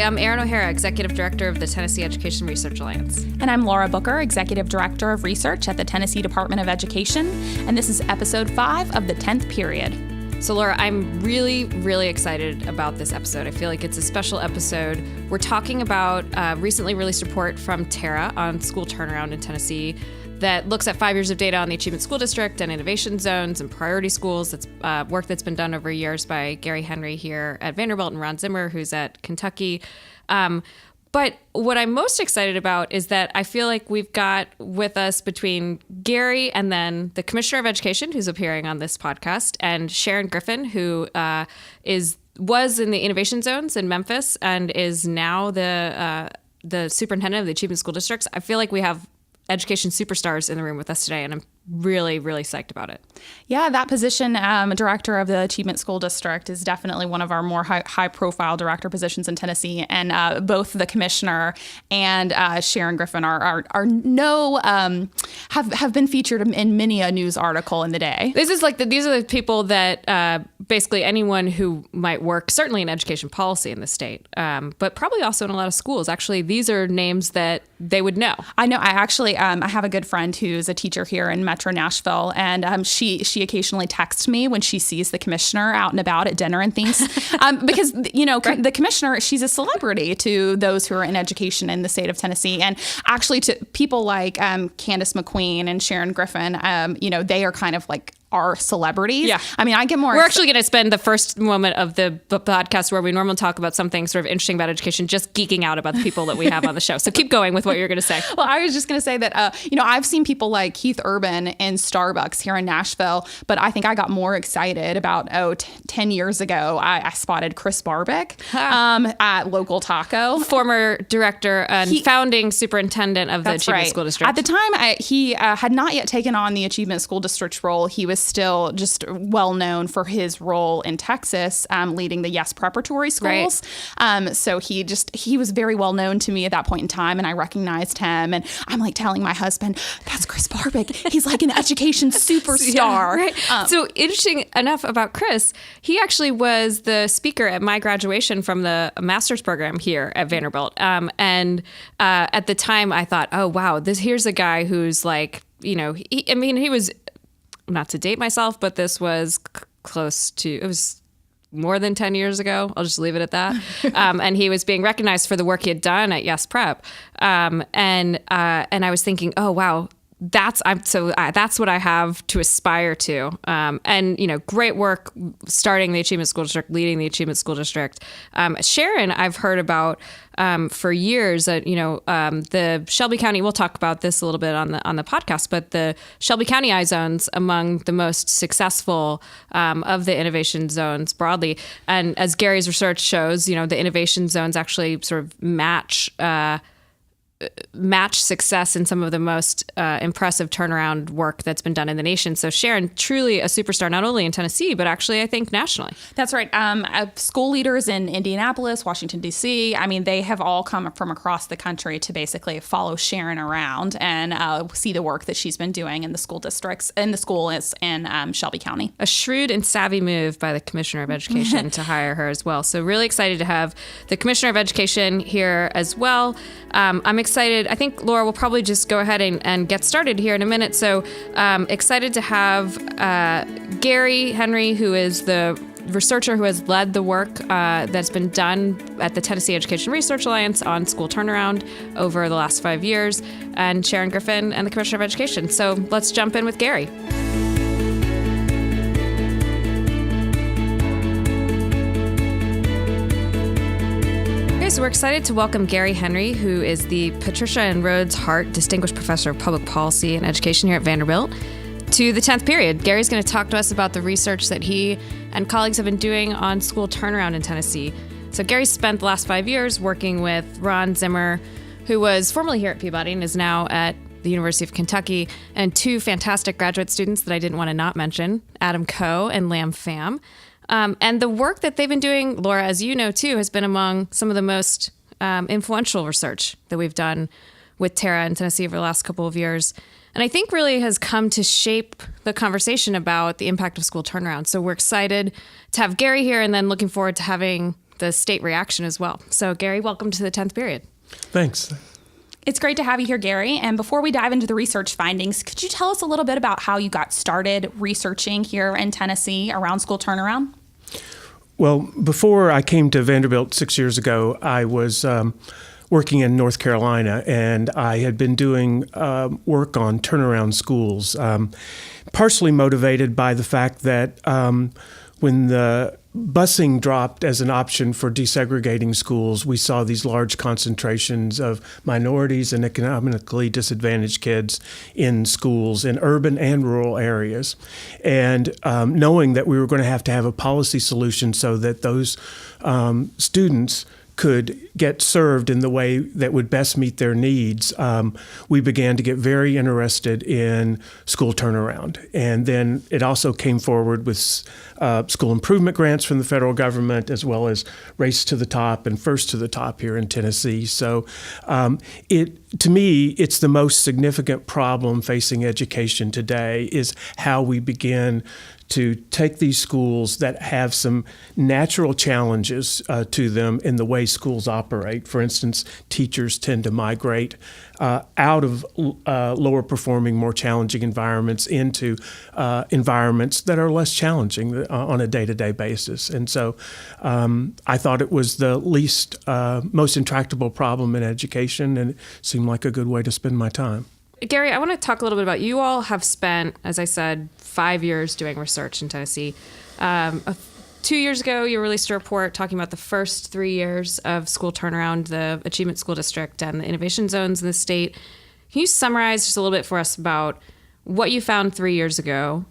I'm Erin O'Hara, Executive Director of the Tennessee Education Research Alliance. And I'm Laura Booker, Executive Director of Research at the Tennessee Department of Education. And this is episode 5 of the 10th Period. So Laura, I'm really, really excited about this episode. I feel like it's a special episode. We're talking about a recently released report from TERA on school turnaround in Tennessee that looks at 5 years of data on the Achievement School District and innovation zones and priority schools. That's work that's been done over years by Gary Henry here at Vanderbilt and Ron Zimmer, who's at Kentucky. But what I'm most excited about is that I feel like we've got with us between Gary and then the Commissioner of Education, who's appearing on this podcast, and Sharon Griffin, who was in the innovation zones in Memphis and is now the superintendent of the Achievement School Districts. I feel like we have education superstars in the room with us today, and I'm really, really psyched about it. Yeah, that position, director of the Achievement School District, is definitely one of our more high-profile director positions in Tennessee. And both the commissioner and Sharon Griffin have been featured in many a news article in the day. These are the people that basically anyone who might work, certainly in education policy in the state, but probably also in a lot of schools. Actually, these are names that they would know. I know. I have a good friend who's a teacher here in Metro Nashville, and she occasionally texts me when she sees the commissioner out and about at dinner and things, because right. The commissioner, she's a celebrity to those who are in education in the state of Tennessee, and actually to people like Candice McQueen and Sharon Griffin. They are kind of like our celebrities. Yeah. I mean, I get more. We're actually going to spend the first moment of the podcast where we normally talk about something sort of interesting about education, just geeking out about the people that we have on the show. So keep going with what you're going to say. Well, I was just going to say that, I've seen people like Keith Urban in Starbucks here in Nashville, but I think I got more excited about, 10 years ago, I spotted Chris Barbick at Local Taco. Former director and founding superintendent of the Achievement School District. At the time, he had not yet taken on the Achievement School District role. He was still just well known for his role in Texas, leading the Yes Preparatory Schools. Right. So he was very well known to me at that point in time, and I recognized him. And I'm like telling my husband, "That's Chris Barbick. He's like an education superstar." Yeah, right. So interesting enough about Chris, he actually was the speaker at my graduation from the master's program here at Vanderbilt. And at the time, I thought, "Oh wow, here's a guy who's like." He was, not to date myself, but this was it was more than 10 years ago. I'll just leave it at that. And he was being recognized for the work he had done at Yes Prep. And I was thinking, oh, wow, that's what I have to aspire to. Great work starting the Achievement School District, leading the Achievement School District. Sharon, I've heard about for years. The Shelby County. We'll talk about this a little bit on the podcast, but the Shelby County iZones among the most successful of the innovation zones broadly. And as Gary's research shows, the innovation zones actually sort of match success in some of the most impressive turnaround work that's been done in the nation. So Sharon, truly a superstar, not only in Tennessee, but actually I think nationally. That's right. School leaders in Indianapolis, Washington, D.C., they have all come from across the country to basically follow Sharon around and see the work that she's been doing in the school districts, in the schools in Shelby County. A shrewd and savvy move by the Commissioner of Education to hire her as well. So really excited to have the Commissioner of Education here as well. I'm excited. I think, Laura, we'll probably just go ahead and get started here in a minute. So excited to have Gary Henry, who is the researcher who has led the work that's been done at the Tennessee Education Research Alliance on school turnaround over the last 5 years, and Sharon Griffin and the Commissioner of Education. So let's jump in with Gary. So we're excited to welcome Gary Henry, who is the Patricia and Rhodes Hart Distinguished Professor of Public Policy and Education here at Vanderbilt, to the 10th Period. Gary's going to talk to us about the research that he and colleagues have been doing on school turnaround in Tennessee. So Gary spent the last 5 years working with Ron Zimmer, who was formerly here at Peabody and is now at the University of Kentucky, and 2 fantastic graduate students that I didn't want to not mention, Adam Coe and Lam Pham. And the work that they've been doing, Laura, as you know, too, has been among some of the most influential research that we've done with TERA in Tennessee over the last couple of years. And I think really has come to shape the conversation about the impact of school turnaround. So we're excited to have Gary here, and then looking forward to having the state reaction as well. So Gary, welcome to the 10th period. Thanks. It's great to have you here, Gary. And before we dive into the research findings, could you tell us a little bit about how you got started researching here in Tennessee around school turnaround? Well, before I came to Vanderbilt 6 years ago, I was working in North Carolina, and I had been doing work on turnaround schools, partially motivated by the fact that when the busing dropped as an option for desegregating schools, we saw these large concentrations of minorities and economically disadvantaged kids in schools in urban and rural areas. And knowing that we were going to have a policy solution so that those students could get served in the way that would best meet their needs, we began to get very interested in school turnaround. And then it also came forward with school improvement grants from the federal government, as well as Race to the Top and First to the Top here in Tennessee. So to me, it's the most significant problem facing education today is how we begin to take these schools that have some natural challenges to them in the way schools operate. For instance, teachers tend to migrate out of lower performing, more challenging environments into environments that are less challenging on a day-to-day basis. And so I thought it was the most intractable problem in education, and it seemed like a good way to spend my time. Gary, I want to talk a little bit about, you all have spent, as I said, 5 years doing research in Tennessee. 2 years ago, you released a report talking about the first 3 years of school turnaround, the Achievement School District and the innovation zones in the state. Can you summarize just a little bit for us about what you found 3 years ago,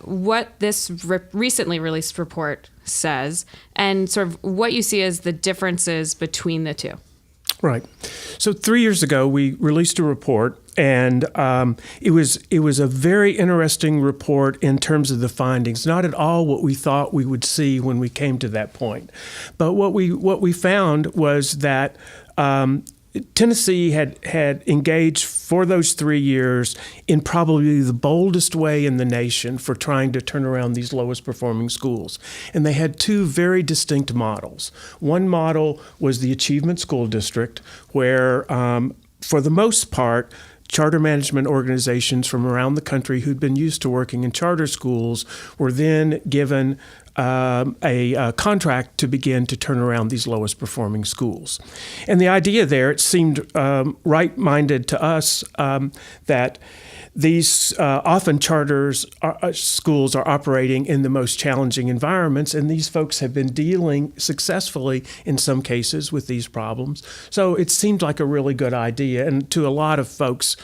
what this recently released report says, and sort of what you see as the differences between the two? Right. So 3 years ago, we released a report, and it was a very interesting report in terms of the findings. Not at all what we thought we would see when we came to that point, but what we found was that Tennessee had engaged for those 3 years in probably the boldest way in the nation for trying to turn around these lowest performing schools. And they had two very distinct models. One model was the Achievement School District, where for the most part, charter management organizations from around the country who'd been used to working in charter schools were then given a contract to begin to turn around these lowest performing schools. And the idea there, it seemed right-minded to us that these often schools are operating in the most challenging environments, and these folks have been dealing successfully in some cases with these problems. So it seemed like a really good idea, and to a lot of folks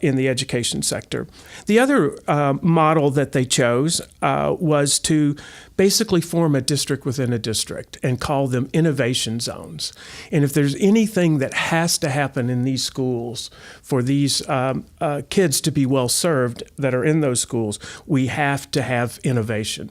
in the education sector. The other model that they chose was to basically form a district within a district and call them innovation zones. And if there's anything that has to happen in these schools for these kids to be well served that are in those schools, we have to have innovation.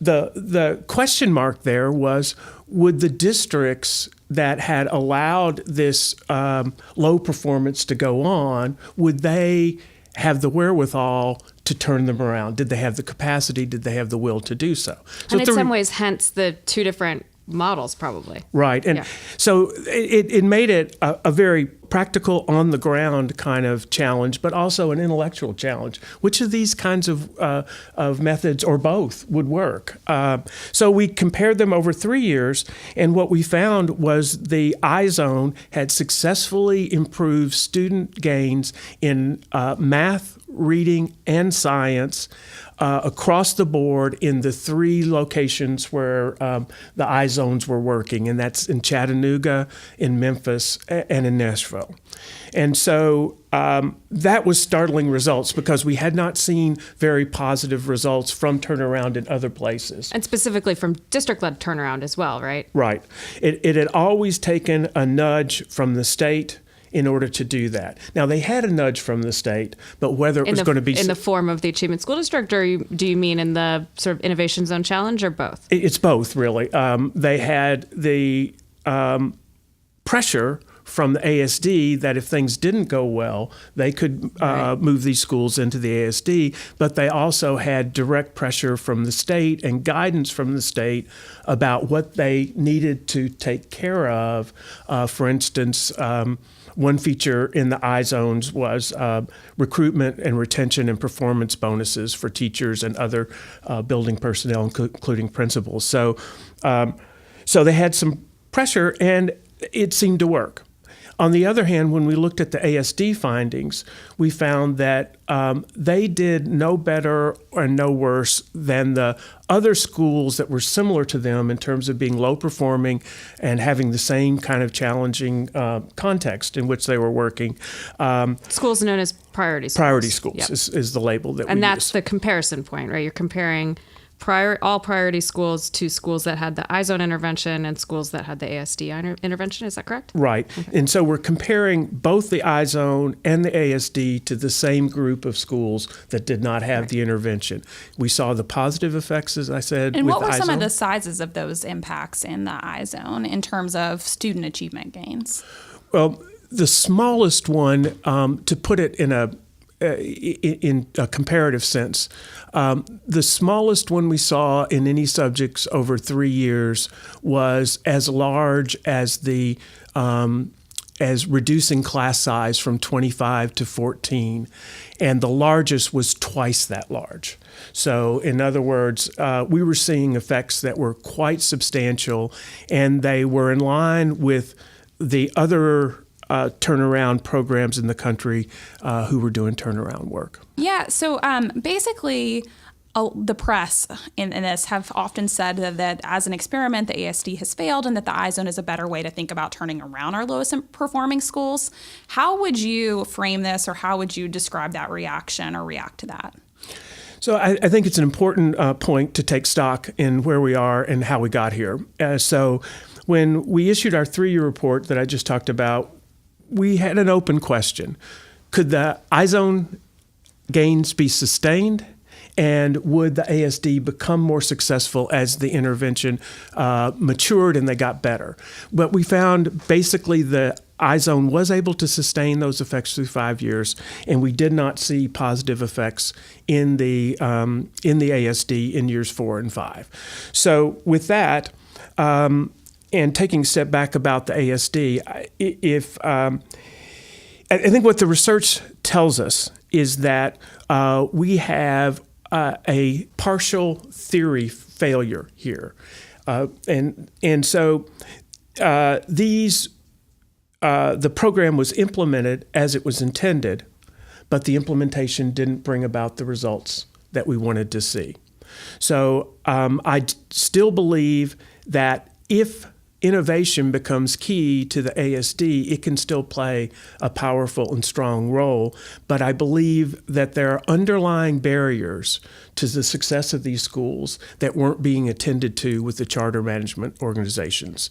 The question mark there was, would the districts that had allowed this low performance to go on, would they have the wherewithal to turn them around? Did they have the capacity? Did they have the will to do so? And in some ways, hence the two different models, probably. Right. And so it made it a very practical, on-the-ground kind of challenge, but also an intellectual challenge. Which of these kinds of methods, or both, would work? So we compared them over 3 years, and what we found was the iZone had successfully improved student gains in math, reading, and science across the board in the three locations where the iZones were working, and that's in Chattanooga, in Memphis, and in Nashville. And so that was startling results because we had not seen very positive results from turnaround in other places. And specifically from district-led turnaround as well, right? Right. It had always taken a nudge from the state in order to do that. Now, they had a nudge from the state, but whether it was going to be in the form of the Achievement School District, or do you mean in the sort of Innovation Zone Challenge, or both? It's both, really. They had the pressure from the ASD that if things didn't go well, they could move these schools into the ASD, but they also had direct pressure from the state and guidance from the state about what they needed to take care of. For instance, one feature in the iZones was recruitment and retention and performance bonuses for teachers and other building personnel, including principals. So they had some pressure, and it seemed to work. On the other hand, when we looked at the ASD findings, we found that they did no better or no worse than the other schools that were similar to them in terms of being low performing and having the same kind of challenging context in which they were working. Schools known as priority schools. Priority schools Yep. is the label that we use. And that's the comparison point, right? You're comparing all priority schools to schools that had the iZone intervention and schools that had the ASD intervention. Is that correct? Right. Okay. And so we're comparing both the iZone and the ASD to the same group of schools that did not have the intervention. We saw the positive effects, as I said, And with what were iZone. some of the sizes of those impacts in the iZone in terms of student achievement gains? Well, the smallest one, to put it in a comparative sense, the smallest one we saw in any subjects over 3 years was as large as as reducing class size from 25 to 14, and the largest was twice that large. So in other words, we were seeing effects that were quite substantial, and they were in line with the other turnaround programs in the country who were doing turnaround work. Yeah, so basically the press in this have often said that as an experiment, the ASD has failed and that the iZone is a better way to think about turning around our lowest performing schools. How would you frame this, or how would you describe that reaction or react to that? So I think it's an important point to take stock in where we are and how we got here. So when we issued our 3-year report that I just talked about, we had an open question. Could the iZone gains be sustained? And would the ASD become more successful as the intervention matured and they got better? But we found basically the iZone was able to sustain those effects through 5 years, and we did not see positive effects in the ASD in years 4 and 5. So with that, and taking a step back about the ASD, I think what the research tells us is that we have a partial theory failure here, and so the program was implemented as it was intended, but the implementation didn't bring about the results that we wanted to see. So I still believe that if innovation becomes key to the ASD, it can still play a powerful and strong role. But I believe that there are underlying barriers to the success of these schools that weren't being attended to with the charter management organizations.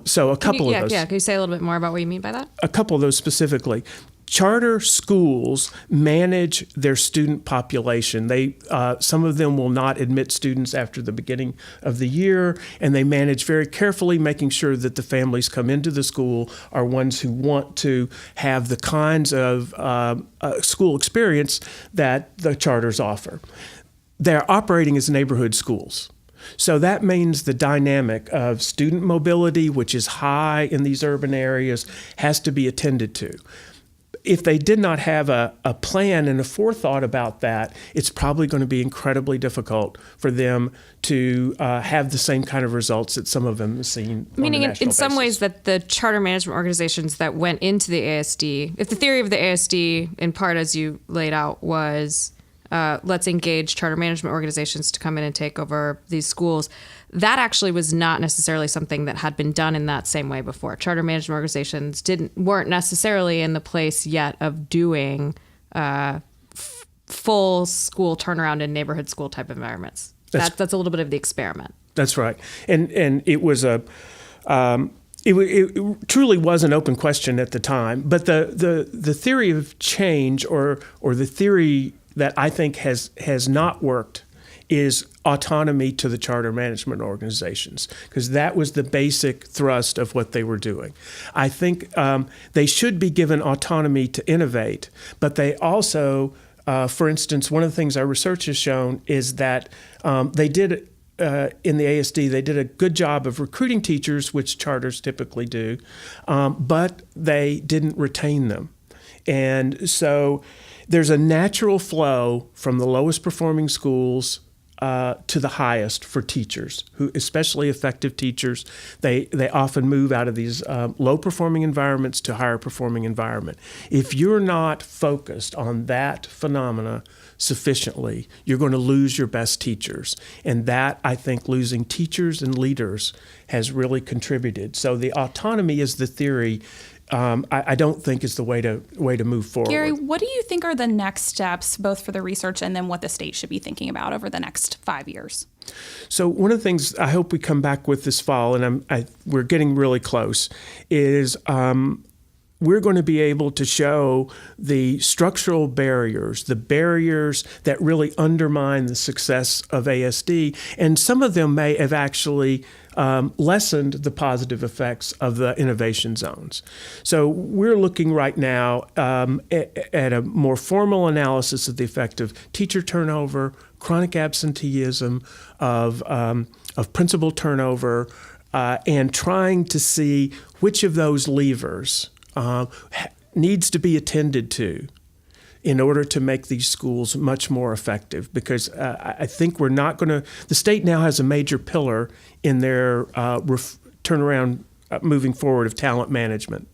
So a couple of those. Yeah, can you say a little bit more about what you mean by that? A couple of those specifically. Charter schools manage their student population. Some of them will not admit students after the beginning of the year, and they manage very carefully, making sure that the families come into the school are ones who want to have the kinds of school experience that the charters offer. They're operating as neighborhood schools. So that means the dynamic of student mobility, which is high in these urban areas, has to be attended to. If they did not have a plan and a forethought about that, it's probably going to be incredibly difficult for them to have the same kind of results that some of them have seen. Meaning in some ways that the charter management organizations that went into the ASD, if the theory of the ASD in part as you laid out was let's engage charter management organizations to come in and take over these schools, that actually was not necessarily something that had been done in that same way before. Charter management organizations weren't necessarily in the place yet of doing full school turnaround in neighborhood school type environments. That's a little bit of the experiment. That's right, and it was it truly was an open question at the time. But the theory of change or the theory that I think has not worked is autonomy to the charter management organizations, because that was the basic thrust of what they were doing. I think they should be given autonomy to innovate, but they also, for instance, one of the things our research has shown is that they did in the ASD, they did a good job of recruiting teachers, which charters typically do, but they didn't retain them. And so there's a natural flow from the lowest performing schools to the highest for teachers, who, especially effective teachers. They often move out of these low performing environments to higher performing environment. If you're not focused on that phenomena sufficiently, you're going to lose your best teachers. And that, I think, losing teachers and leaders has really contributed. So the autonomy is the theory. I don't think is the way to move forward. Gary, what do you think are the next steps, both for the research and then what the state should be thinking about over the next 5 years? So one of the things I hope we come back with this fall, and we're getting really close, is we're going to be able to show the structural barriers, the barriers that really undermine the success of ASD, and some of them may have actually lessened the positive effects of the innovation zones. So we're looking right now at a more formal analysis of the effect of teacher turnover, chronic absenteeism, of principal turnover, and trying to see which of those levers needs to be attended to in order to make these schools much more effective. Because I think we're not going to, the state now has a major pillar in their turnaround moving forward of talent management.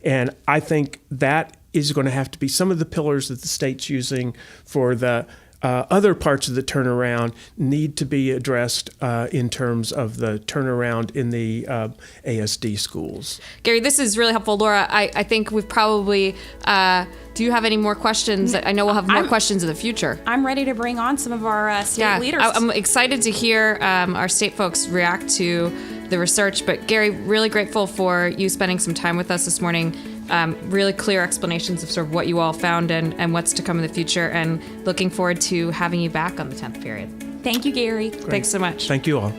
And I think that is going to have to be some of the pillars that the state's using for the other parts of the turnaround need to be addressed in terms of the turnaround in the ASD schools. Gary, this is really helpful. Laura, I think we've probably, do you have any more questions? I know we'll have more questions in the future. I'm ready to bring on some of our state leaders. I'm excited to hear our state folks react to the research. But Gary, really grateful for you spending some time with us this morning. Really clear explanations of sort of what you all found and what's to come in the future, and looking forward to having you back on the 10th period. Thank you, Gary. Great. Thanks so much. Thank you all.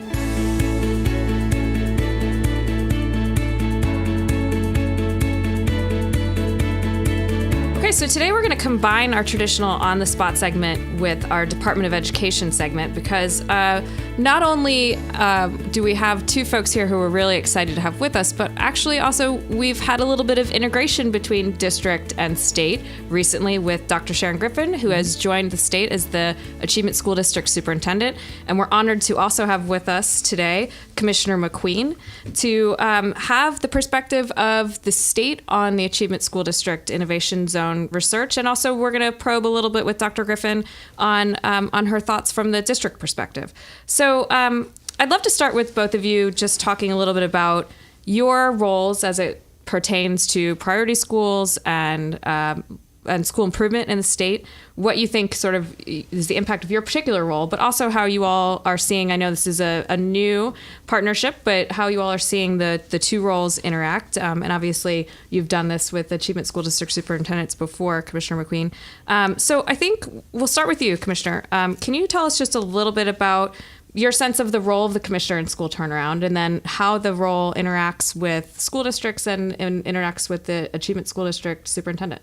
Okay, so today we're going to combine our traditional on-the-spot segment with our Department of Education segment, because not only do we have two folks here who we're really excited to have with us, but actually also we've had a little bit of integration between district and state recently with Dr. Sharon Griffin, who has joined the state as the Achievement School District Superintendent. And we're honored to also have with us today Commissioner McQueen to have the perspective of the state on the Achievement School District Innovation Zone research. And also we're going to probe a little bit with Dr. Griffin on her thoughts from the district perspective. So I'd love to start with both of you just talking a little bit about your roles as it pertains to priority schools and school improvement in the state, what you think sort of is the impact of your particular role, but also how you all are seeing, I know this is a new partnership, but how you all are seeing the two roles interact. And obviously you've done this with Achievement School District Superintendents before, Commissioner McQueen. So I think we'll start with you, Commissioner. Can you tell us just a little bit about your sense of the role of the commissioner in school turnaround, and then how the role interacts with school districts and interacts with the Achievement School District Superintendent?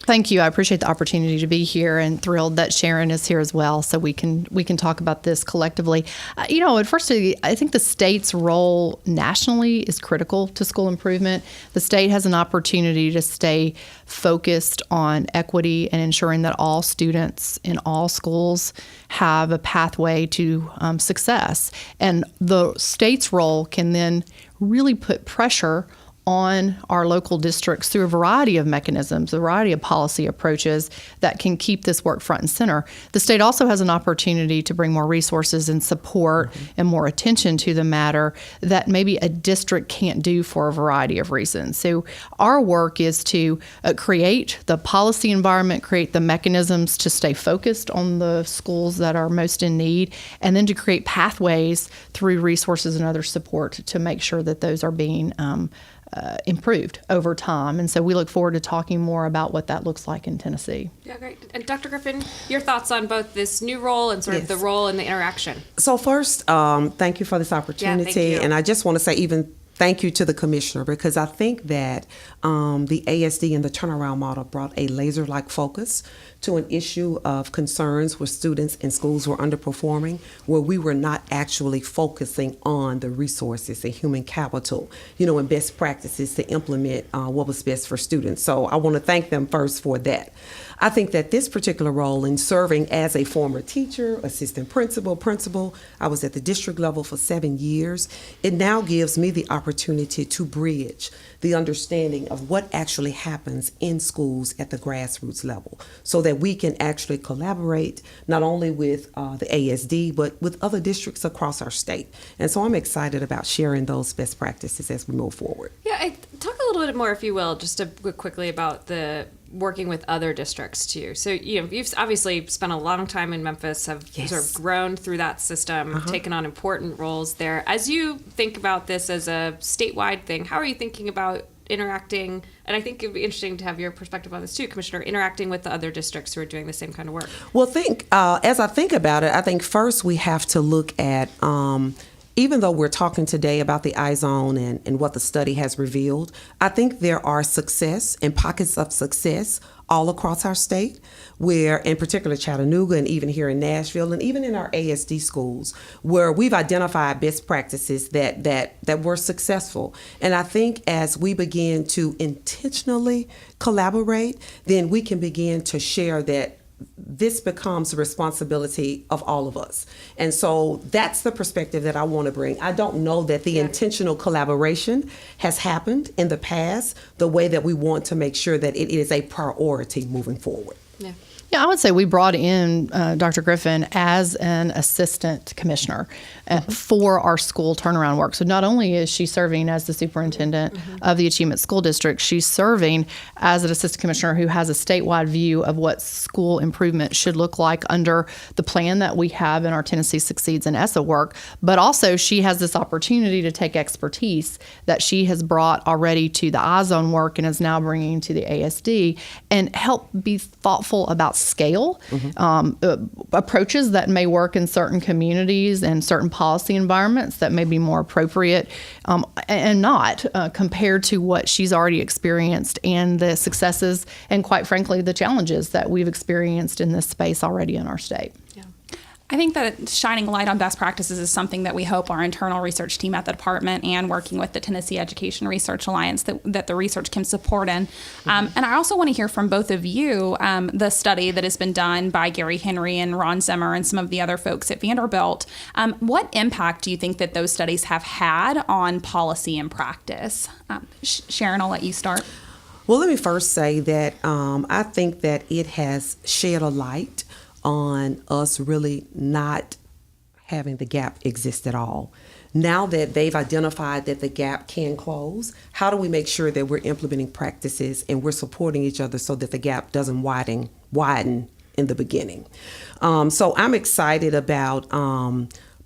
Thank you. I appreciate the opportunity to be here, and thrilled that Sharon is here as well, so we can talk about this collectively. At first, I think the state's role nationally is critical to school improvement. The state has an opportunity to stay focused on equity and ensuring that all students in all schools have a pathway to success. And the state's role can then really put pressure on our local districts through a variety of mechanisms, a variety of policy approaches that can keep this work front and center. The state also has an opportunity to bring more resources and support and more attention to the matter that maybe a district can't do for a variety of reasons. So our work is to create the policy environment, create the mechanisms to stay focused on the schools that are most in need, and then to create pathways through resources and other support to make sure that those are being improved over time. And so we look forward to talking more about what that looks like in Tennessee. Yeah, great. And Dr. Griffin, your thoughts on both this new role and sort of the role and the interaction? So first, thank you for this opportunity. Yeah, thank you. And I just want to say even thank you to the commissioner, because I think that the ASD and the turnaround model brought a laser-like focus to an issue of concerns where students and schools were underperforming, where we were not actually focusing on the resources and human capital, and best practices to implement what was best for students. So I want to thank them first for that. I think that this particular role in serving as a former teacher, assistant principal, I was at the district level for 7 years. It now gives me the opportunity to bridge the understanding of what actually happens in schools at the grassroots level, so that we can actually collaborate not only with the ASD, but with other districts across our state. And so I'm excited about sharing those best practices as we move forward. Yeah, talk a little bit more, if you will, just quickly about the working with other districts too. So you've obviously spent a long time in Memphis, have sort of grown through that system, taken on important roles there. As you think about this as a statewide thing, how are you thinking about interacting? And I think it'd be interesting to have your perspective on this too, Commissioner, interacting with the other districts who are doing the same kind of work. Well, as I think about it, I think first we have to look at even though we're talking today about the iZone and what the study has revealed, I think there are success and pockets of success all across our state, where in particular Chattanooga and even here in Nashville and even in our ASD schools, where we've identified best practices that were successful. And I think as we begin to intentionally collaborate, then we can begin to share that this becomes the responsibility of all of us. And so that's the perspective that I want to bring. I don't know that the intentional collaboration has happened in the past the way that we want to make sure that it is a priority moving forward. Yeah, I would say we brought in Dr. Griffin as an assistant commissioner for our school turnaround work. So not only is she serving as the superintendent of the Achievement School District, she's serving as an assistant commissioner who has a statewide view of what school improvement should look like under the plan that we have in our Tennessee Succeeds in ESSA work. But also she has this opportunity to take expertise that she has brought already to the iZone work and is now bringing to the ASD and help be thoughtful about scale, approaches that may work in certain communities and certain policy environments that may be more appropriate and not compared to what she's already experienced and the successes and, quite frankly, the challenges that we've experienced in this space already in our state. I think that shining a light on best practices is something that we hope our internal research team at the department and working with the Tennessee Education Research Alliance that the research can support in. And I also want to hear from both of you the study that has been done by Gary Henry and Ron Zimmer and some of the other folks at Vanderbilt. What impact do you think that those studies have had on policy and practice? Sharon, I'll let you start. Well, let me first say that I think that it has shed a light on us really not having the gap exist at all. Now that they've identified that the gap can close, how do we make sure that we're implementing practices and we're supporting each other so that the gap doesn't widen in the beginning? So I'm excited about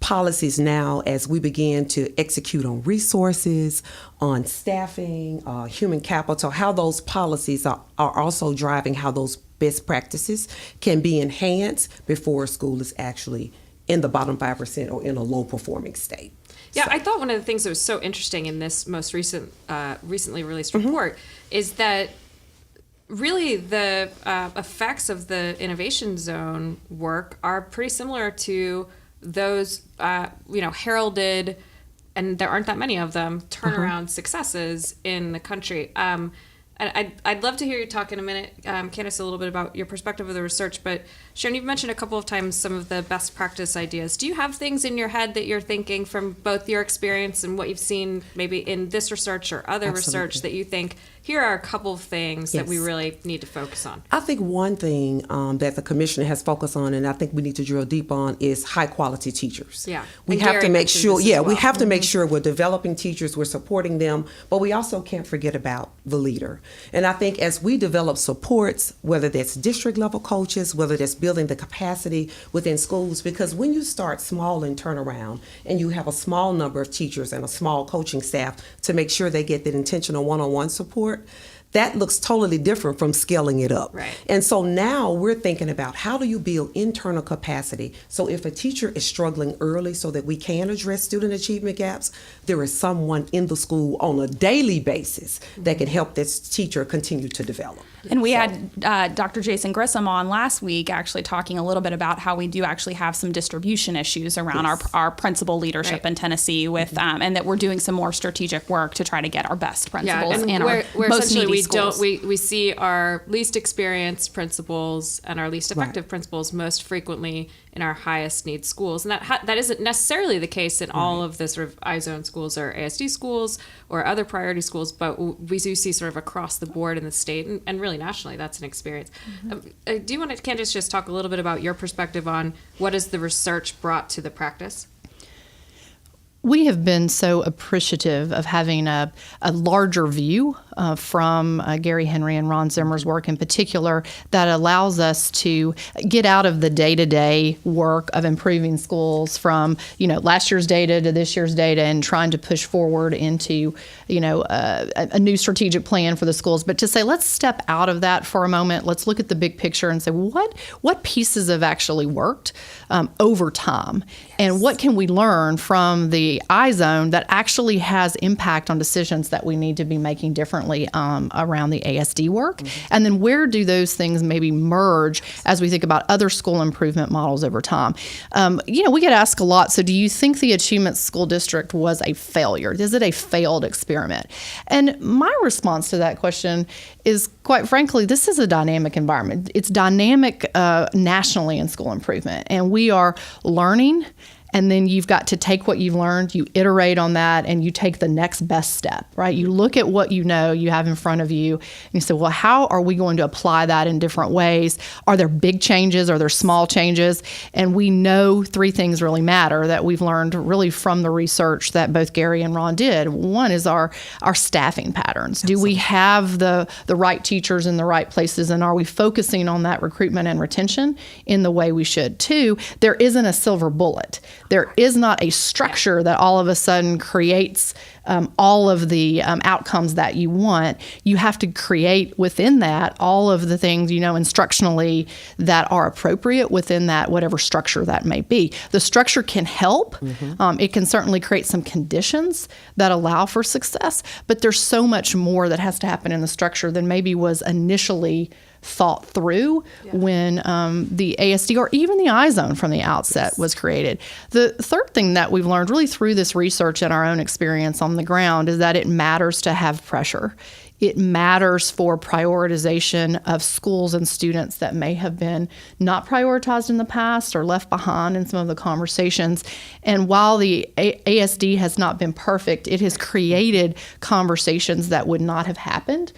policies now as we begin to execute on resources, on staffing, human capital, how those policies are also driving how those best practices can be enhanced before a school is actually in the bottom 5% or in a low performing state. Yeah, so I thought one of the things that was so interesting in this most recently released report is that really the effects of the innovation zone work are pretty similar to those heralded, and there aren't that many of them, turnaround successes in the country. And I'd love to hear you talk in a minute, Candice, a little bit about your perspective of the research. But Sharon, you've mentioned a couple of times some of the best practice ideas. Do you have things in your head that you're thinking from both your experience and what you've seen maybe in this research or other research that you think, here are a couple of things that we really need to focus on? I think one thing that the commissioner has focused on, and I think we need to drill deep on, is high quality teachers. Yeah, we have to make sure. We have to make sure we're developing teachers, we're supporting them, but we also can't forget about the leader. And I think as we develop supports, whether that's district level coaches, whether that's building the capacity within schools, because when you start small and turn around and you have a small number of teachers and a small coaching staff to make sure they get that intentional one-on-one support, that looks totally different from scaling it up. Right. And so now we're thinking about how do you build internal capacity so if a teacher is struggling early so that we can address student achievement gaps, there is someone in the school on a daily basis that can help this teacher continue to develop. And we had Dr. Jason Grissom on last week actually talking a little bit about how we do actually have some distribution issues around our principal leadership in Tennessee with and that we're doing some more strategic work to try to get our best principals in our where most essentially needy schools. we see our least experienced principals and our least effective principals most frequently in our highest need schools, and that isn't necessarily the case in all of the sort of iZone schools or ASD schools or other priority schools, but we do see sort of across the board in the state and really nationally that's an experience. Do you want to, Candice, just talk a little bit about your perspective on what has the research brought to the practice? We have been so appreciative of having a larger view from Gary Henry and Ron Zimmer's work in particular that allows us to get out of the day-to-day work of improving schools from, last year's data to this year's data and trying to push forward into, a new strategic plan for the schools. But to say, let's step out of that for a moment. Let's look at the big picture and say, what pieces have actually worked over time? And what can we learn from the iZone that actually has impact on decisions that we need to be making differently around the ASD work? And then where do those things maybe merge as we think about other school improvement models over time? We get asked a lot, so do you think the Achievement School District was a failure? Is it a failed experiment? And my response to that question is, quite frankly, this is a dynamic environment. It's dynamic nationally in school improvement, and we are learning. And then you've got to take what you've learned, you iterate on that, and you take the next best step, right? You look at what you have in front of you, and you say, well, how are we going to apply that in different ways? Are there big changes? Are there small changes? And we know three things really matter that we've learned really from the research that both Gary and Ron did. One is our staffing patterns. Do we have the right teachers in the right places, and are we focusing on that recruitment and retention in the way we should? Two, there isn't a silver bullet. There is not a structure that all of a sudden creates all of the outcomes that you want. You have to create within that all of the things, instructionally that are appropriate within that, whatever structure that may be. The structure can help. It can certainly create some conditions that allow for success, but there's so much more that has to happen in the structure than maybe was initially thought through when the ASD or even the iZone from the outset was created. The third thing that we've learned really through this research and our own experience on the ground is that it matters to have pressure. It matters for prioritization of schools and students that may have been not prioritized in the past or left behind in some of the conversations. And while the ASD has not been perfect, it has created conversations that would not have happened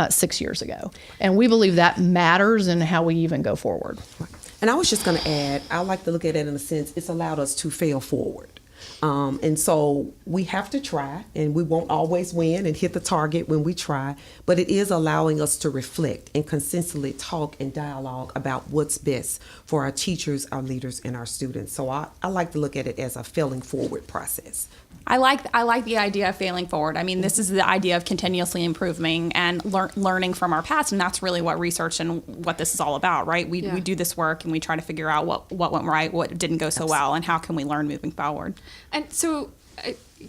6 years ago. And we believe that matters in how we even go forward. And I was just going to add, I like to look at it in a sense, it's allowed us to fail forward. And so we have to try, and we won't always win and hit the target when we try, but it is allowing us to reflect and consistently talk and dialogue about what's best for our teachers, our leaders, and our students. So I like to look at it as a failing forward process. I like the idea of failing forward. I mean, this is the idea of continuously improving and learning from our past, and that's really what research and what this is all about, right? We do this work and we try to figure out what went right, what didn't go so well, and how can we learn moving forward. And so,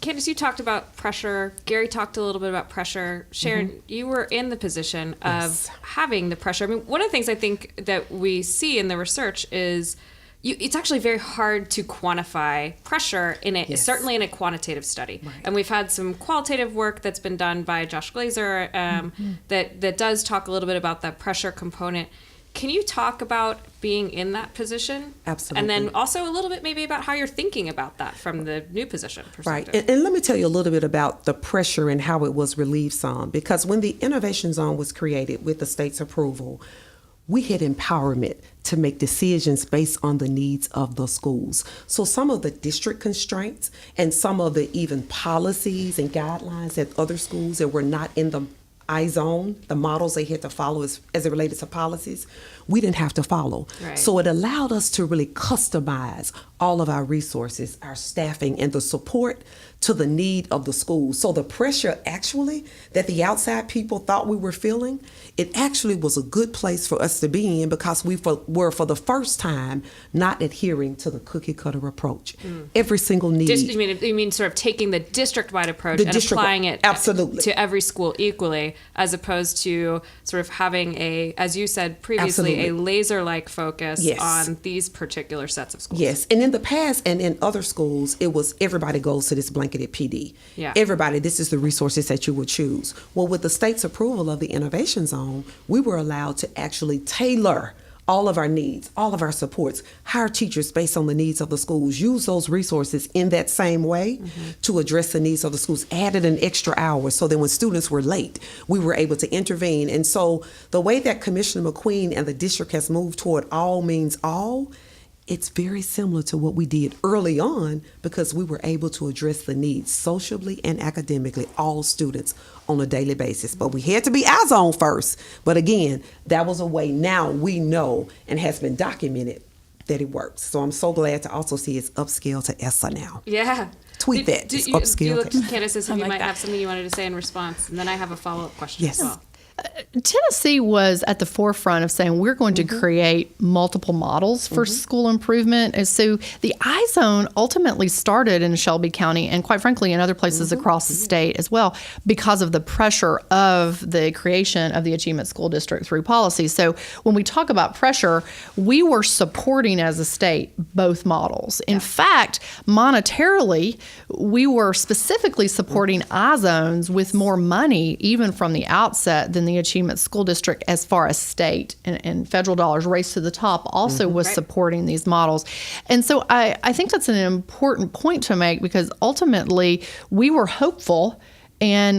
Candice, you talked about pressure. Gary talked a little bit about pressure. Sharon, you were in the position of having the pressure. I mean, one of the things I think that we see in the research is it's actually very hard to quantify pressure certainly in a quantitative study. Right. And we've had some qualitative work that's been done by Josh Glazer that does talk a little bit about the pressure component. Can you talk about being in that position? Absolutely. And then also a little bit maybe about how you're thinking about that from the new position perspective. Right. And let me tell you a little bit about the pressure and how it was relieved some. Because when the Innovation Zone was created with the state's approval, we had empowerment to make decisions based on the needs of the schools. So some of the district constraints and some of the even policies and guidelines at other schools that were not in the iZone, the models they had to follow as it related to policies, we didn't have to follow. Right. So it allowed us to really customize all of our resources, our staffing, and the support to the need of the school. So the pressure actually that the outside people thought we were feeling, it actually was a good place for us to be in because we were for the first time not adhering to the cookie cutter approach. Every single need. You mean sort of taking the district-wide approach and applying it absolutely to every school equally, as opposed to sort of having as you said previously, a laser-like focus on these particular sets of schools. Yes, and in the past and in other schools, it was everybody goes to this blanketed PD. Yeah. Everybody, this is the resources that you would choose. Well, with the state's approval of the Innovation Zone, we were allowed to actually tailor all of our needs, all of our supports, hire teachers based on the needs of the schools, use those resources in that same way to address the needs of the schools, added an extra hour so that when students were late, we were able to intervene. And so the way that Commissioner McQueen and the district has moved toward all means all, it's very similar to what we did early on because we were able to address the needs socially and academically, all students on a daily basis. But we had to be iZone first. But again, that was a way now we know and has been documented that it works. So I'm so glad to also see it's upscale to ESSA now. Yeah. Tweet that. It's upscale. Do you look to Candice as if you like might that. have something you wanted to say in response? And then I have a follow-up question Yes. as well. Tennessee was at the forefront of saying we're going to create multiple models for school improvement. And so the iZone ultimately started in Shelby County and quite frankly in other places across the state as well because of the pressure of the creation of the Achievement School District through policy. So when we talk about pressure, we were supporting as a state both models. In fact, monetarily, we were specifically supporting iZones with more money even from the outset than the Achievement School District as far as state and federal dollars. Race to the Top also was supporting these models. And so I think that's an important point to make because ultimately we were hopeful and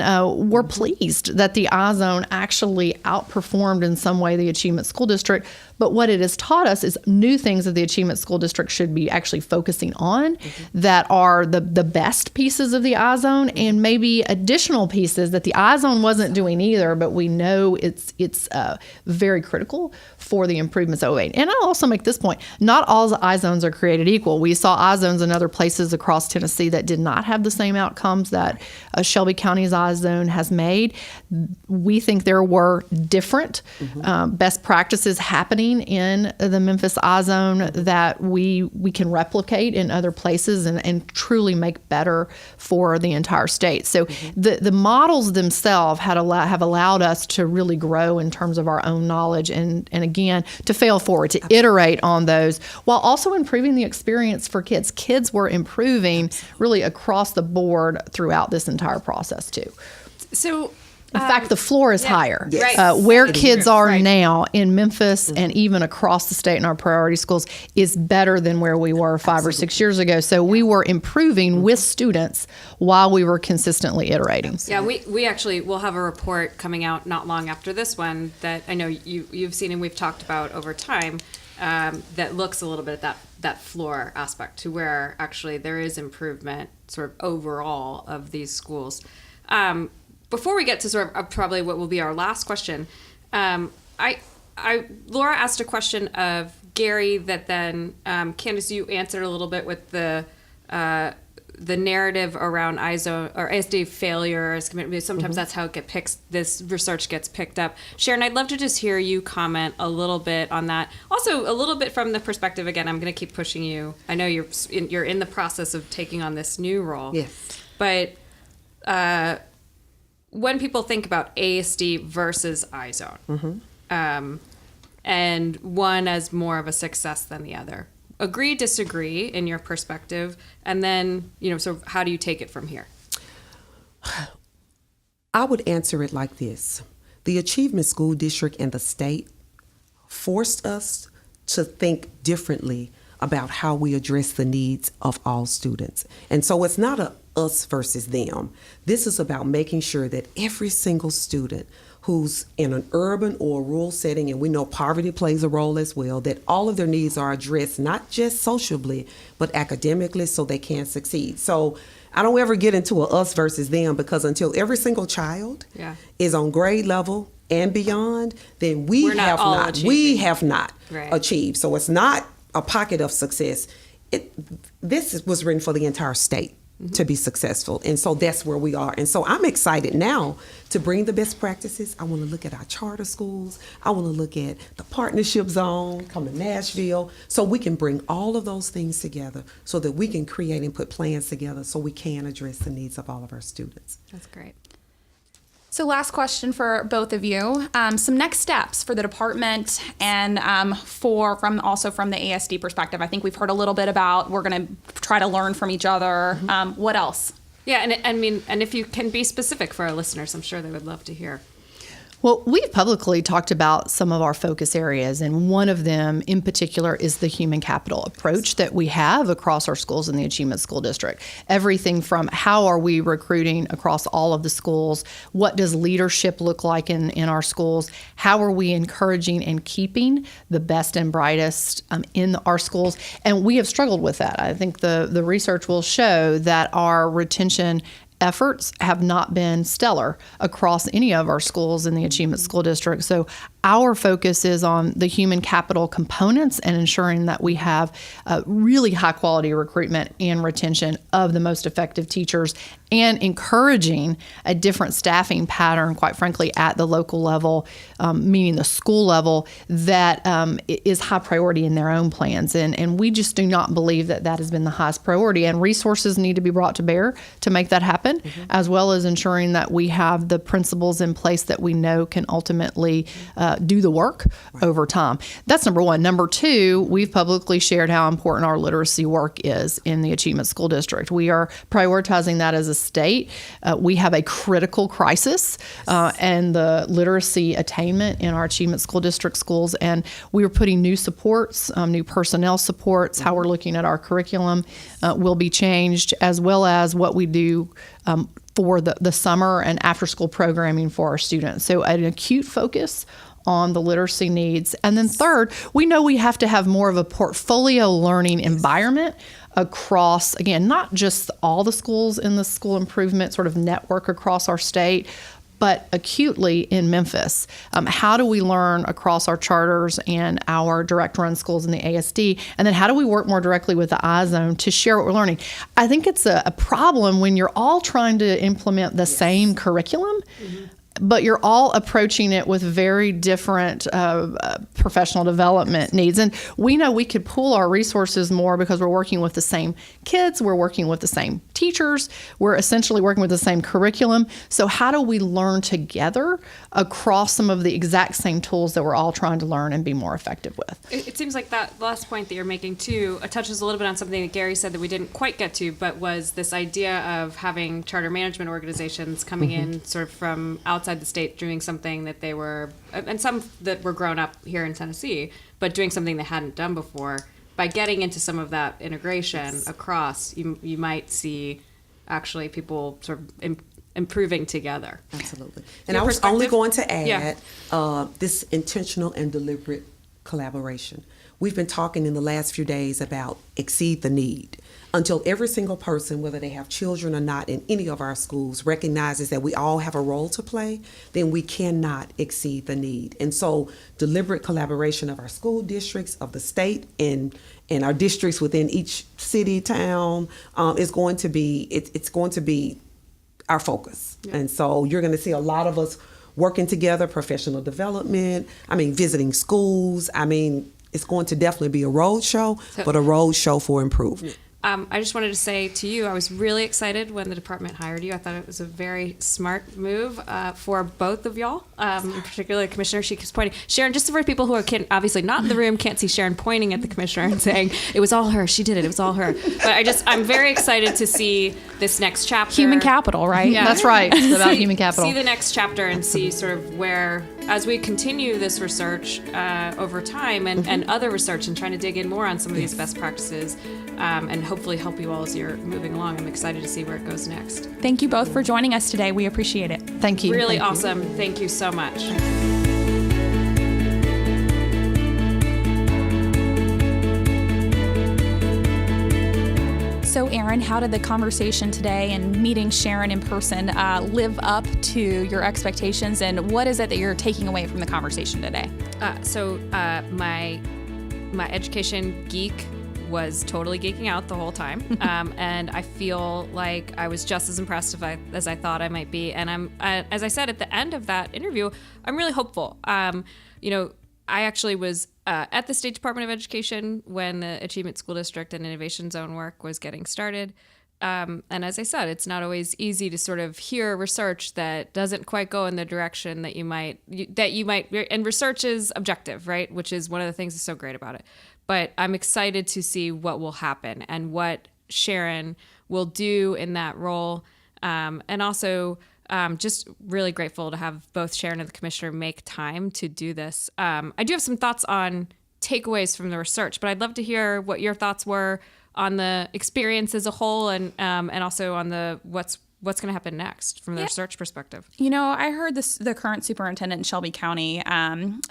we're pleased that the iZone actually outperformed in some way the Achievement School District. But what it has taught us is new things that the Achievement School District should be actually focusing on that are the best pieces of the iZone and maybe additional pieces that the iZone wasn't doing either, but we know it's very critical for the improvements of 08. And I'll also make this point, not all the iZones are created equal. We saw iZones in other places across Tennessee that did not have the same outcomes that Shelby County's iZone has made. We think there were different best practices happening in the Memphis iZone that we can replicate in other places and truly make better for the entire state. So the models themselves have allowed us to really grow in terms of our own knowledge and again, to fail forward, to iterate on those while also improving the experience for kids. Kids were improving really across the board throughout this entire process too. So in fact, the floor is higher. Yes. Right. Where It is. kids are Right. now in Memphis and even across the state in our priority schools is better than where we were 5 or 6 years ago. So we were improving with students while we were consistently iterating. Yeah, we actually will have a report coming out not long after this one that I know you've seen and we've talked about over time that looks a little bit at that floor aspect to where actually there is improvement sort of overall of these schools. Before we get to sort of probably what will be our last question, Laura asked a question of Gary that then Candice, you answered a little bit with the narrative around iZone or ASD failures. Sometimes that's how this research gets picked up. Sharon, I'd love to just hear you comment a little bit on that. Also, a little bit from the perspective, again, I'm going to keep pushing you. I know you're in the process of taking on this new role. Yes. But when people think about ASD versus iZone, and one as more of a success than the other, agree, disagree in your perspective, and then, so how do you take it from here? I would answer it like this. The Achievement School District and the state forced us to think differently about how we address the needs of all students. And so it's not a us versus them. This is about making sure that every single student who's in an urban or rural setting, and we know poverty plays a role as well, that all of their needs are addressed, not just socially, but academically so they can succeed. So I don't ever get into a us versus them, because until every single child is on grade level and beyond, then we have not achieved. So it's not a pocket of success. This was written for the entire state to be successful. And so that's where we are. And so I'm excited now to bring the best practices. I want to look at our charter schools. I want to look at the partnership zone, come to Nashville, so we can bring all of those things together so that we can create and put plans together so we can address the needs of all of our students. That's great. So last question for both of you. Some next steps for the department and from the ASD perspective. I think we've heard a little bit about we're going to try to learn from each other. What else? Yeah, and if you can be specific for our listeners, I'm sure they would love to hear. Well, we've publicly talked about some of our focus areas, and one of them in particular is the human capital approach that we have across our schools in the Achievement School District. Everything from how are we recruiting across all of the schools, what does leadership look like in our schools, how are we encouraging and keeping the best and brightest in our schools, and we have struggled with that. I think the research will show that our retention efforts have not been stellar across any of our schools in the Achievement School District. So our focus is on the human capital components and ensuring that we have really high quality recruitment and retention of the most effective teachers, and encouraging a different staffing pattern, quite frankly, at the local level, meaning the school level, that is high priority in their own plans. And we just do not believe that has been the highest priority, and resources need to be brought to bear to make that happen, as well as ensuring that we have the principals in place that we know can ultimately do the work over time. That's number one. Number two, we've publicly shared how important our literacy work is in the Achievement School District. We are prioritizing that as a state. We have a critical crisis and the literacy attainment in our Achievement School District schools, and we are putting new supports, new personnel supports, how we're looking at our curriculum will be changed, as well as what we do for the summer and after school programming for our students. So an acute focus on the literacy needs. And then third, we know we have to have more of a portfolio learning environment across, again, not just all the schools in the school improvement sort of network across our state, but acutely in Memphis. How do we learn across our charters and our direct run schools in the ASD? And then how do we work more directly with the iZone to share what we're learning? I think it's a problem when you're all trying to implement the same curriculum, but you're all approaching it with very different professional development needs. And we know we could pool our resources more because we're working with the same kids, we're working with the same teachers, we're essentially working with the same curriculum. So how do we learn together across some of the exact same tools that we're all trying to learn and be more effective with? It seems like that last point that you're making too touches a little bit on something that Gary said that we didn't quite get to, but was this idea of having charter management organizations coming in sort of from outside the state, doing something that they were, and some that were grown up here in Tennessee, but doing something they hadn't done before. By getting into some of that integration across, you might see actually people sort of improving together. Absolutely. And I was only going to add this intentional and deliberate collaboration. We've been talking in the last few days about exceed the need. Until every single person, whether they have children or not in any of our schools, recognizes that we all have a role to play, then we cannot exceed the need. And so deliberate collaboration of our school districts, of the state, and our districts within each city, town, is going to be, it's going to be our focus. Yeah. And so you're going to see a lot of us working together, professional development, visiting schools. It's going to definitely be a road show, but a road show for improvement. I just wanted to say to you, I was really excited when the department hired you. I thought it was a very smart move for both of y'all, particularly the commissioner. She keeps pointing. Sharon, just for people who are obviously not in the room, can't see Sharon pointing at the commissioner and saying, it was all her, she did it was all her. But I'm very excited to see this next chapter. Human capital, right? Yeah. That's right. It's about human capital. See the next chapter and see sort of where, as we continue this research over time and other research and trying to dig in more on some of these best practices and hopefully help you all as you're moving along. I'm excited to see where it goes next. Thank you both for joining us today. We appreciate it. Thank you. Really awesome. Thank you so much. So, Aaron, how did the conversation today and meeting Sharon in person live up to your expectations, and what is it that you're taking away from the conversation today? My education geek was totally geeking out the whole time, and I feel like I was just as impressed as I thought I might be. And I'm, as I said at the end of that interview, I'm really hopeful. I actually was at the State Department of Education when the Achievement School District and Innovation Zone work was getting started. And as I said, it's not always easy to sort of hear research that doesn't quite go in the direction that you might, and research is objective, right? Which is one of the things that's so great about it. But I'm excited to see what will happen and what Sharon will do in that role. And also just really grateful to have both Sharon and the commissioner make time to do this. I do have some thoughts on takeaways from the research, but I'd love to hear what your thoughts were on the experience as a whole, and also on the what's going to happen next from the research perspective. I heard the current superintendent in Shelby County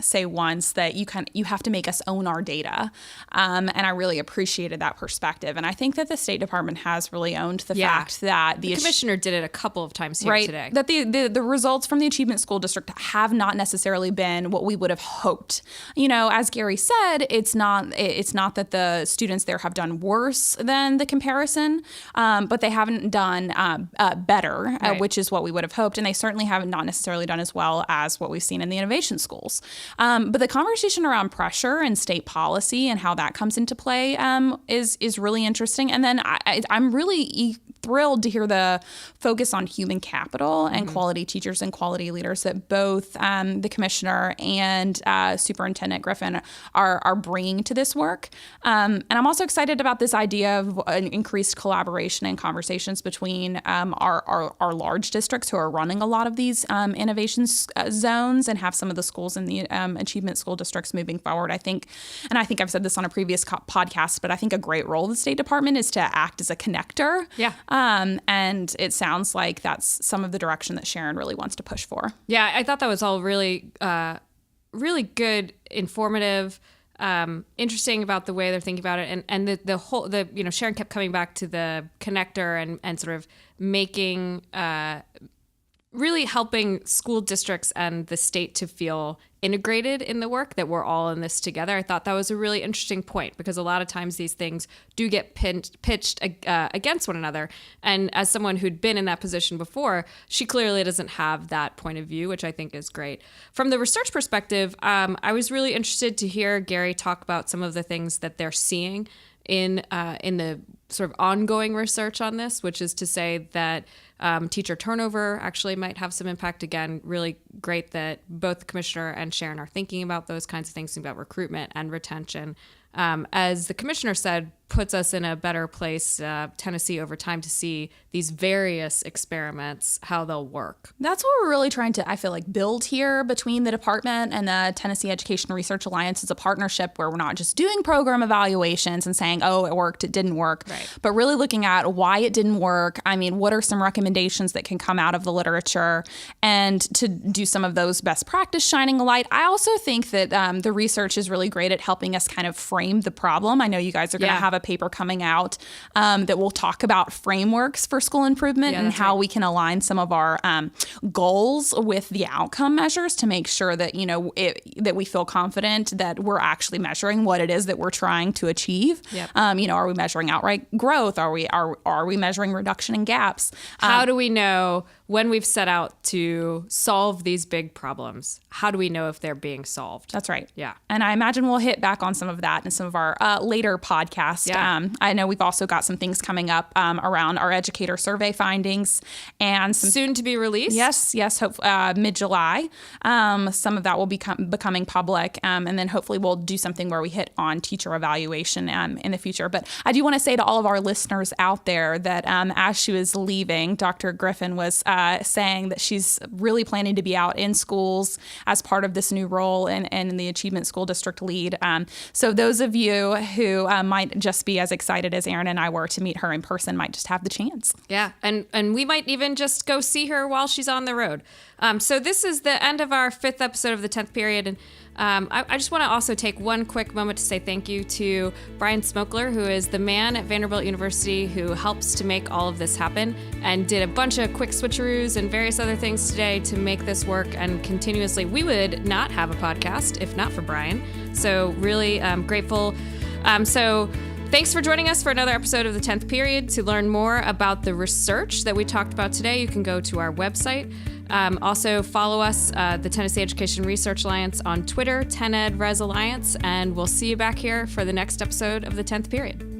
say once that you have to make us own our data, and I really appreciated that perspective. And I think that the State Department has really owned the fact that the commissioner did it a couple of times here today. That the results from the Achievement School District have not necessarily been what we would have hoped. As Gary said, it's not that the students there have done worse than the comparison, but they haven't done better, which is what we would have hoped. And they certainly have not necessarily done as well as what we've seen in the innovation schools. But the conversation around pressure and state policy and how that comes into play is really interesting. And then I'm really thrilled to hear the focus on human capital and quality teachers and quality leaders that both the commissioner and Superintendent Griffin are bringing to this work. And I'm also excited about this idea of an increased collaboration and conversations between our large districts who are running a lot of these innovation zones and have some of the schools in the achievement school districts moving forward. I think I've said this on a previous podcast, but I think a great role of the State Department is to act as a connector. Yeah. And it sounds like that's some of the direction that Sharon really wants to push for. Yeah, I thought that was all really, really good, informative, interesting about the way they're thinking about it, and the whole Sharon kept coming back to the connector and sort of making really helping school districts and the state to feel integrated in the work, that we're all in this together. I thought that was a really interesting point, because a lot of times these things do get pitched against one another. And as someone who'd been in that position before, she clearly doesn't have that point of view, which I think is great. From the research perspective, I was really interested to hear Gary talk about some of the things that they're seeing in the sort of ongoing research on this, which is to say that teacher turnover actually might have some impact. Again, really great that both the commissioner and Sharon are thinking about those kinds of things, about recruitment and retention. As the commissioner said, puts us in a better place, Tennessee, over time, to see these various experiments, how they'll work. That's what we're really trying to, I feel like, build here between the department and the Tennessee Education Research Alliance, is a partnership where we're not just doing program evaluations and saying, oh, it worked, it didn't work, but really looking at why it didn't work. I mean, what are some recommendations that can come out of the literature, and to do some of those best practice shining a light. I also think that the research is really great at helping us kind of frame the problem. I know you guys are going to have a paper coming out that will talk about frameworks for school improvement and how we can align some of our goals with the outcome measures to make sure that, that we feel confident that we're actually measuring what it is that we're trying to achieve. Are we measuring outright growth? Are we measuring reduction in gaps? How do we know when we've set out to solve these big problems? How do we know if they're being solved? That's right. Yeah. And I imagine we'll hit back on some of that in some of our later podcasts. Yeah. I know we've also got some things coming up around our educator survey findings, and some soon to be released. Yes. Hope mid-July. Some of that will be becoming public, and then hopefully we'll do something where we hit on teacher evaluation in the future. But I do want to say to all of our listeners out there that as she was leaving, Dr. Griffin was saying that she's really planning to be out in schools as part of this new role and in the Achievement School District lead. So those of you who might just be as excited as Aaron and I were to meet her in person might just have the chance. Yeah, and we might even just go see her while she's on the road. So this is the end of our 5th episode of the 10th period, and I just want to also take one quick moment to say thank you to Brian Smokler, who is the man at Vanderbilt University who helps to make all of this happen and did a bunch of quick switcheroos and various other things today to make this work. And continuously, we would not have a podcast if not for Brian. So really grateful. So thanks for joining us for another episode of the 10th Period. To learn more about the research that we talked about today, you can go to our website. Also, follow us, the Tennessee Education Research Alliance, on Twitter, 10ed Res Alliance, and we'll see you back here for the next episode of the 10th Period.